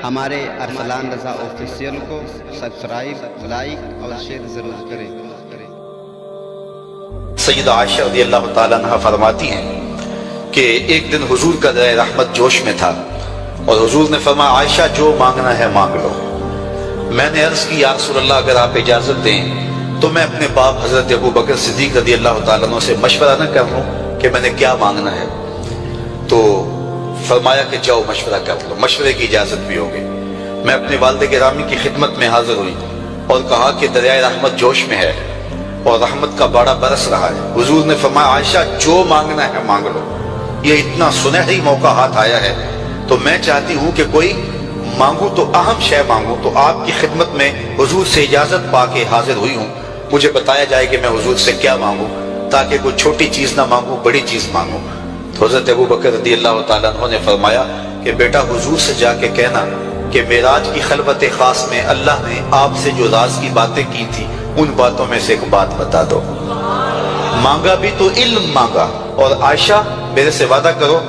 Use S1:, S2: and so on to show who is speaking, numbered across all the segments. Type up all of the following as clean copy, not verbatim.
S1: ہمارے ارسلان رضا آفیشیل کو subscribe, like اور شیئر ضرور کریں۔
S2: سیدہ عائشہ رضی اللہ تعالیٰ عنہ فرماتی ہیں کہ ایک دن حضور کا درہ رحمت جوش میں تھا اور حضور نے فرمایا عائشہ جو مانگنا ہے مانگ لو۔ میں نے عرض کی یا رسول اللہ اگر آپ اجازت دیں تو میں اپنے باپ حضرت ابو بکر صدیق رضی اللہ تعالیٰ عنہ سے مشورہ نہ کر لوں کہ میں نے کیا مانگنا ہے؟ تو فرمایا کہ جاؤ مشورہ کر لو، مشورے کی اجازت بھی ہوگی۔ میں اپنے والد گرامی کی خدمت میں حاضر ہوئی اور کہا کہ دریائے رحمت جوش میں ہے اور رحمت کا باڑا برس رہا ہے۔ حضور نے فرمایا عائشہ جو مانگنا ہے مانگ لو، یہ اتنا سنہری موقع ہاتھ آیا ہے تو میں چاہتی ہوں کہ کوئی مانگوں تو اہم شے مانگوں۔ تو آپ کی خدمت میں حضور سے اجازت پا کے حاضر ہوئی ہوں، مجھے بتایا جائے کہ میں حضور سے کیا مانگوں تاکہ کوئی چھوٹی چیز نہ مانگوں، بڑی چیز مانگوں۔ تو حضرت ابو بکر رضی اللہ تعالیٰ عنہ نے فرمایا کہ بیٹا حضور سے جا کے کہنا کہ معراج کی خلوت خاص میں اللہ نے آپ سے جو راز کی باتیں کی تھی ان باتوں میں سے ایک بات بتا دو۔ مانگا بھی تو علم مانگا، اور عائشہ میرے سے وعدہ کرو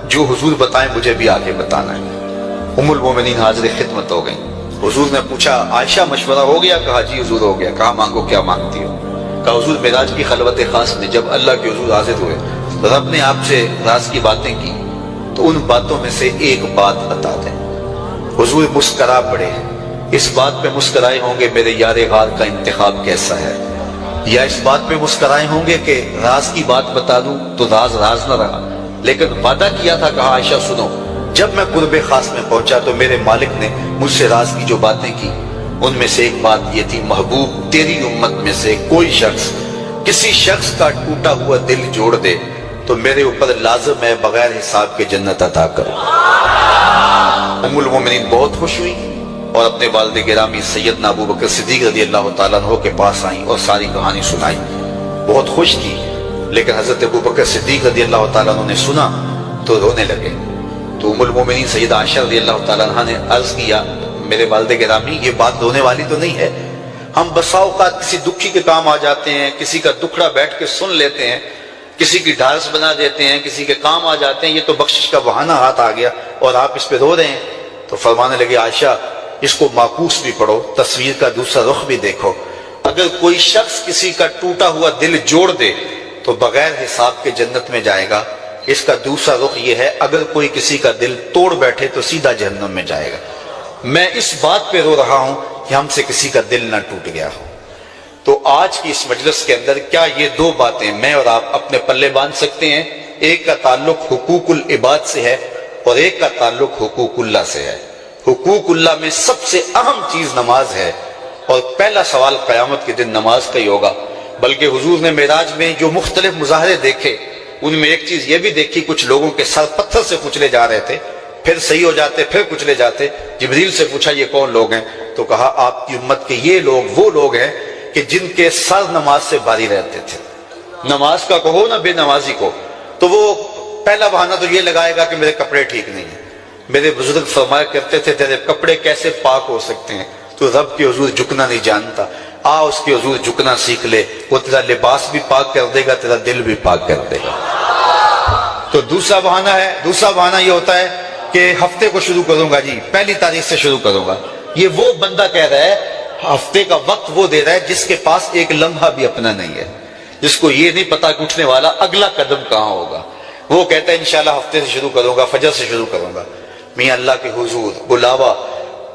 S2: جو حضور بتائیں مجھے بھی آگے بتانا ہے۔ ام المومنین حاضر خدمت ہو گئیں۔ حضور نے پوچھا عائشہ مشورہ ہو گیا؟ کہا جی حضور ہو گیا۔ کہا مانگو کیا مانگتی ہو؟ کہا حضور معراج کی خلوت خاص میں جب اللہ کے حضور حاضر ہوئے رب نے آپ سے راز کی باتیں کی تو ان باتوں میں سے ایک بات بتا دیں۔ حضور مسکرا پڑے، اس بات پہ مسکرائے ہوں گے میرے یار غار کا انتخاب کیسا ہے، یا اس بات پہ مسکرائے ہوں گے کہ راز کی بات بتا دوں تو راز راز نہ رہا، لیکن وعدہ کیا تھا۔ کہا عائشہ سنو، جب میں قرب خاص میں پہنچا تو میرے مالک نے مجھ سے راز کی جو باتیں کی ان میں سے ایک بات یہ تھی محبوب تیری امت میں سے کوئی شخص کسی شخص کا ٹوٹا ہوا دل جوڑ دے تو میرے اوپر لازم ہے بغیر حساب کے جنت عطا کرو۔ ام المومنین بہت خوش ہوئی اور اپنے والد گرامی سیدنا ابو بکر صدیق رضی اللہ تعالیٰ عنہ کے پاس آئیں اور ساری کہانی سنائی۔ بہت خوش تھی، لیکن حضرت ابو بکر صدیق رضی اللہ تعالیٰ عنہ نے سنا تو رونے لگے۔ تو ام المومنین سیدہ عائشہ رضی اللہ تعالیٰ عنہ نے عرض کیا میرے والد گرامی یہ بات رونے والی تو نہیں ہے، ہم بسا اوقات کسی دکھی کے کام آ جاتے ہیں، کسی کا دکھڑا بیٹھ کے سن لیتے ہیں، کسی کی ڈھارس بنا دیتے ہیں، کسی کے کام آ جاتے ہیں، یہ تو بخشش کا بہانہ ہاتھ آ گیا اور آپ اس پہ رو رہے ہیں۔ تو فرمانے لگے عائشہ اس کو معکوس بھی پڑھو، تصویر کا دوسرا رخ بھی دیکھو، اگر کوئی شخص کسی کا ٹوٹا ہوا دل جوڑ دے تو بغیر حساب کے جنت میں جائے گا، اس کا دوسرا رخ یہ ہے اگر کوئی کسی کا دل توڑ بیٹھے تو سیدھا جہنم میں جائے گا۔ میں اس بات پہ رو رہا ہوں کہ ہم سے کسی کا دل نہ ٹوٹ گیا ہو۔ تو آج کی اس مجلس کے اندر کیا یہ دو باتیں میں اور آپ اپنے پلے باندھ سکتے ہیں؟ ایک کا تعلق حقوق العباد سے ہے اور ایک کا تعلق حقوق اللہ سے ہے۔ حقوق اللہ میں سب سے اہم چیز نماز ہے اور پہلا سوال قیامت کے دن نماز کا ہی ہوگا۔ بلکہ حضور نے معراج میں جو مختلف مظاہرے دیکھے ان میں ایک چیز یہ بھی دیکھی، کچھ لوگوں کے سر پتھر سے کچلے جا رہے تھے، پھر صحیح ہو جاتے، پھر کچلے جاتے۔ جبریل سے پوچھا یہ کون لوگ ہیں؟ تو کہا آپ کی امت کے یہ لوگ وہ لوگ ہیں کہ جن کے سر نماز سے بھاری رہتے تھے۔ نماز کا کہو نہ بے نمازی کو، تو وہ پہلا بہانہ تو یہ لگائے گا کہ میرے کپڑے ٹھیک نہیں ہیں۔ میرے بزرگ فرمایا کرتے تھے تیرے کپڑے کیسے پاک ہو سکتے ہیں، تو رب کے حضور جھکنا نہیں جانتا، آ اس کے حضور جھکنا سیکھ لے، وہ تیرا لباس بھی پاک کر دے گا، تیرا دل بھی پاک کر دے گا۔ تو دوسرا بہانہ یہ ہوتا ہے کہ ہفتے کو شروع کروں گا جی، پہلی تاریخ سے شروع کروں گا۔ یہ وہ بندہ کہہ رہا ہے، ہفتے کا وقت وہ دے رہا ہے جس کے پاس ایک لمحہ بھی اپنا نہیں ہے، جس کو یہ نہیں پتا کہ اٹھنے والا اگلا قدم کہاں ہوگا۔ وہ کہتا ہے انشاءاللہ ہفتے سے شروع کروں گا، فجر سے شروع کروں گا۔ میاں اللہ کے حضور بلاوا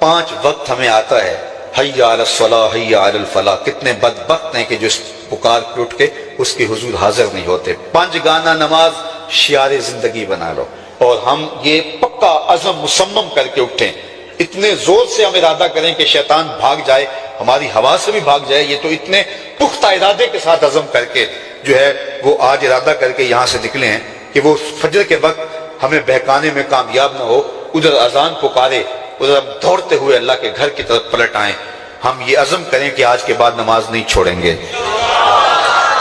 S2: 5 وقت ہمیں آتا ہے، حی علی الصلاۃ حی علی الفلاح۔ کتنے بدبخت ہیں کہ جو اس پکار پہ اٹھ کے اس کے حضور حاضر نہیں ہوتے۔ 5 گانا نماز شعار زندگی بنا لو، اور ہم یہ پکا عزم مصمم کر کے اٹھیں، اتنے زور سے ہم ارادہ کریں کہ شیطان بھاگ جائے، ہماری ہوا سے بھی بھاگ جائے۔ یہ تو اتنے پختہ ارادے کے ساتھ عزم کر کے جو ہے وہ آج ارادہ کر کے یہاں سے نکلے ہیں کہ وہ فجر کے وقت ہمیں بہکانے میں کامیاب نہ ہو، ادھر اذان پکارے ادھر ہم دوڑتے ہوئے اللہ کے گھر کی طرف پلٹ آئیں۔ ہم یہ عزم کریں کہ آج کے بعد نماز نہیں چھوڑیں گے۔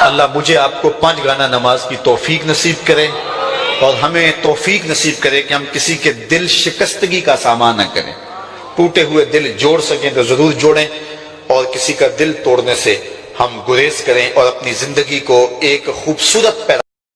S2: اللہ مجھے آپ کو 5 گانا نماز کی توفیق نصیب کرے اور ہمیں توفیق نصیب کرے کہ ہم کسی کے دل شکستگی کا سامان نہ کریں۔ ٹوٹے ہوئے دل جوڑ سکیں تو ضرور جوڑیں، اور کسی کا دل توڑنے سے ہم گریز کریں اور اپنی زندگی کو ایک خوبصورت پیغام